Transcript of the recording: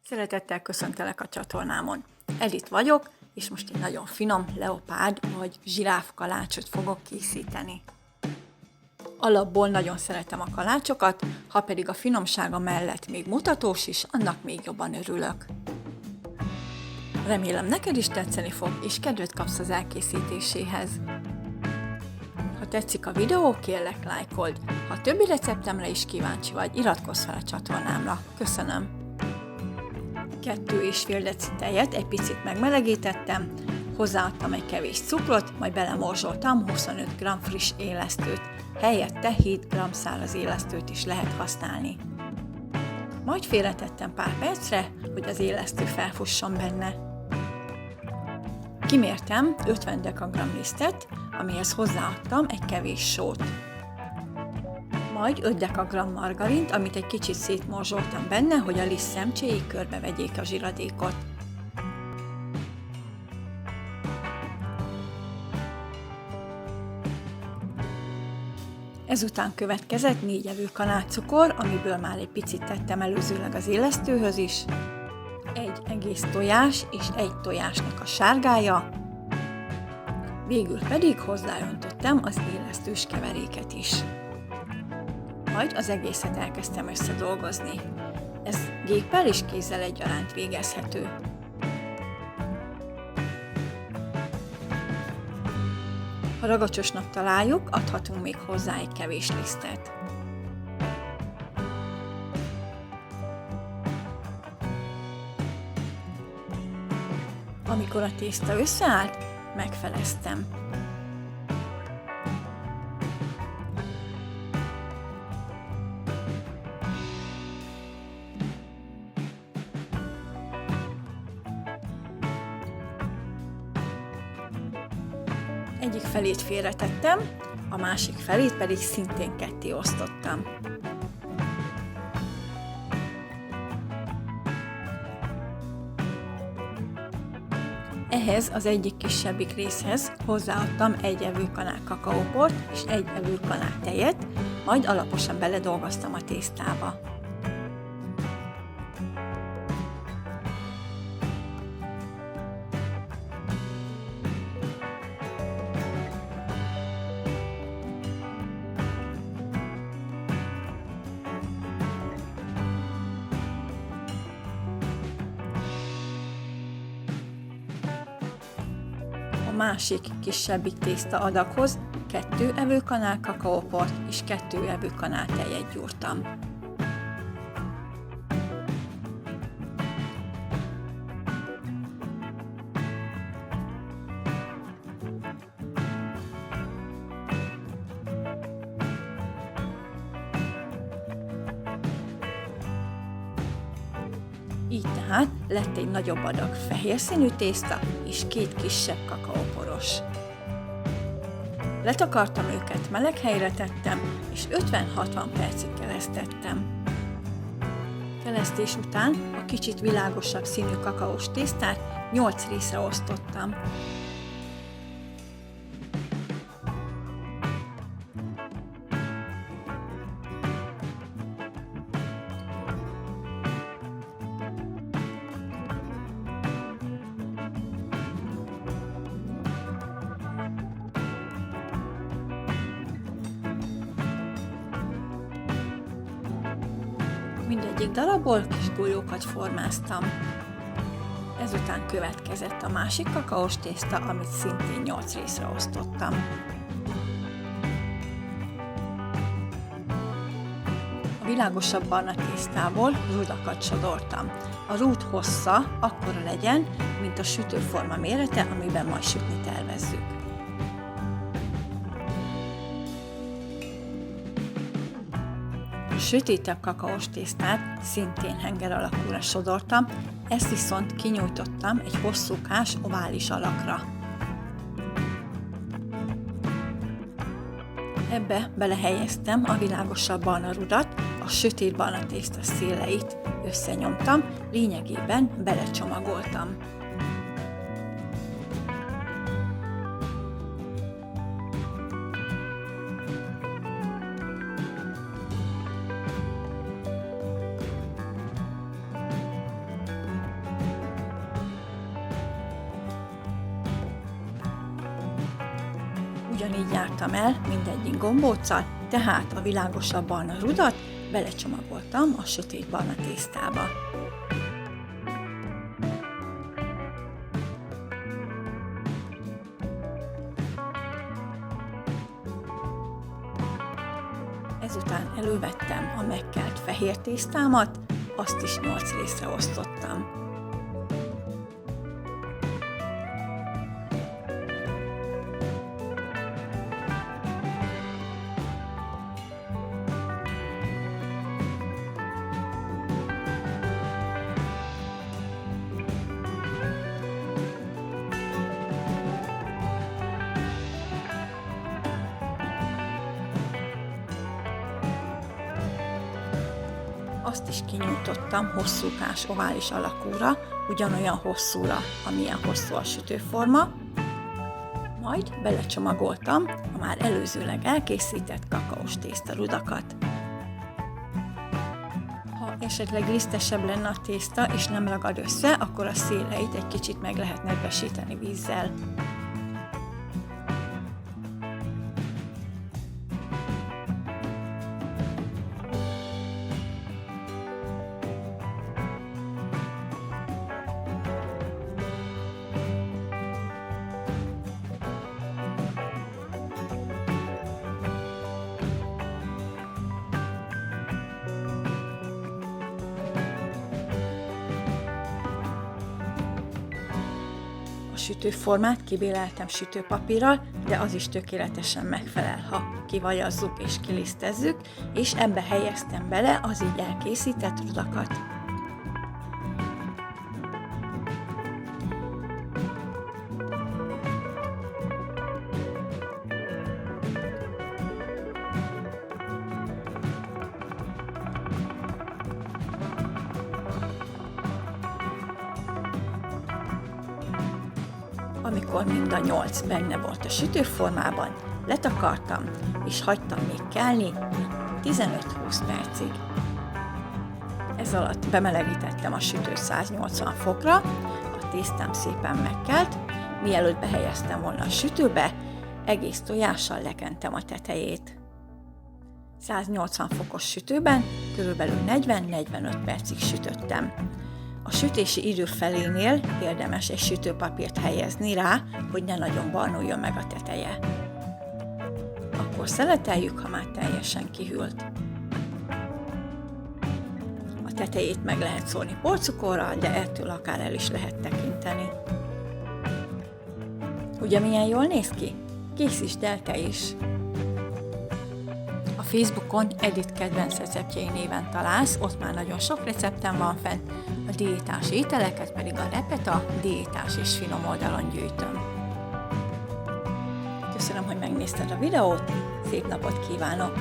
Szeretettel köszöntelek a csatornámon. Edith vagyok, és most egy nagyon finom leopárd vagy zsiráf kalácsot fogok készíteni. Alapból nagyon szeretem a kalácsokat, ha pedig a finomsága mellett még mutatós is, annak még jobban örülök. Remélem neked is tetszeni fog, és kedvet kapsz az elkészítéséhez. Ha tetszik a videó, kérlek lájkold. Ha többi receptemre is kíváncsi vagy, iratkozz fel a csatornámra. Köszönöm! 2,5 deci tejet egy picit megmelegítettem, hozzáadtam egy kevés cukrot, majd belemorzsoltam 25 g friss élesztőt, helyette 7 g száraz élesztőt is lehet használni. Majd félretettem pár percre, hogy az élesztő felfusson benne. Kimértem 50 dekagram lisztet, amihez hozzáadtam egy kevés sót. Majd 5 dekagram margarint, amit egy kicsit szétmorzsoltam benne, hogy a liszt szemcséig körbevegyék a zsiradékot. Ezután következett 4 evőkanál cukor, amiből már egy picit tettem előzőleg az élesztőhöz is, egy egész tojás és egy tojásnak a sárgája, végül pedig hozzáöntöttem az élesztős keveréket is. Majd az egészet elkezdtem összedolgozni. Ez géppel és kézzel egyaránt végezhető. Ha ragacsosnak találjuk, adhatunk még hozzá egy kevés lisztet. Amikor a tészta összeállt, megfeleztem. Egyik felét félretettem, a másik felét pedig szintén ketté osztottam. Ehhez az egyik kisebbik részhez hozzáadtam egy evőkanál kakaóport és egy evőkanál tejet, majd alaposan beledolgoztam a tésztába. A másik kisebbik tészta adaghoz 2 evőkanál kakaóport és 2 evőkanál tejet gyúrtam. Így tehát lett egy nagyobb adag fehér színű tészta és 2 kisebb kakaóporos. Letakartam őket, meleg helyre tettem, és 50-60 percig kelesztettem. Kelesztés után a kicsit világosabb színű kakaós tésztát 8 részre osztottam. Mindegyik darabból kis golyókat formáztam. Ezután következett a másik kakaós tészta, amit szintén 8 részre osztottam. A világosabb barna tésztából rudakat sodortam. A rúd hossza akkora legyen, mint a sütőforma mérete, amiben majd sütni tervezzük. A sötétebb kakaós tésztát szintén henger alakúra sodortam, ezt viszont kinyújtottam egy hosszúkás ovális alakra. Ebbe belehelyeztem a világosabb barna rudat, a sötét barna tészta széleit összenyomtam, lényegében belecsomagoltam. Ugyanígy jártam el mindegyik gombóccal, tehát a világosabb barna rudat belecsomagoltam a sötét barna tésztába. Ezután elővettem a megkelt fehér tésztámat, azt is 8 részre osztottam. Azt is kinyújtottam hosszúkás ovális alakúra, ugyanolyan hosszúra, amilyen hosszú a sütőforma, majd belecsomagoltam a már előzőleg elkészített kakaós tésztarudakat. Ha esetleg lisztesebb lenne a tészta és nem ragad össze, akkor a széleit egy kicsit meg lehet nedvesíteni vízzel. A sütőformát kibéleltem sütőpapírral, de az is tökéletesen megfelel, ha kivajazzuk és kilisztezzük, és ebbe helyeztem bele az így elkészített rudakat. Amikor mind a 8 benne volt a sütőformában, letakartam, és hagytam még kelni 15-20 percig. Ez alatt bemelegítettem a sütőt 180 fokra, a tésztám szépen megkelt, mielőtt behelyeztem volna a sütőbe, egész tojással lekentem a tetejét. 180 fokos sütőben körülbelül 40-45 percig sütöttem. A sütési idő felénél érdemes egy sütőpapírt helyezni rá, hogy ne nagyon barnuljon meg a teteje. Akkor szeleteljük, ha már teljesen kihűlt. A tetejét meg lehet szórni porcukorral, de ettől akár el is lehet tekinteni. Ugye milyen jól néz ki? Készítsd el te is! A Facebookon Edith kedvenc receptjei néven találsz, ott már nagyon sok receptem van fent, a diétás ételeket pedig a Repeta diétás és finom oldalon gyűjtöm. Köszönöm, hogy megnézted a videót, szép napot kívánok!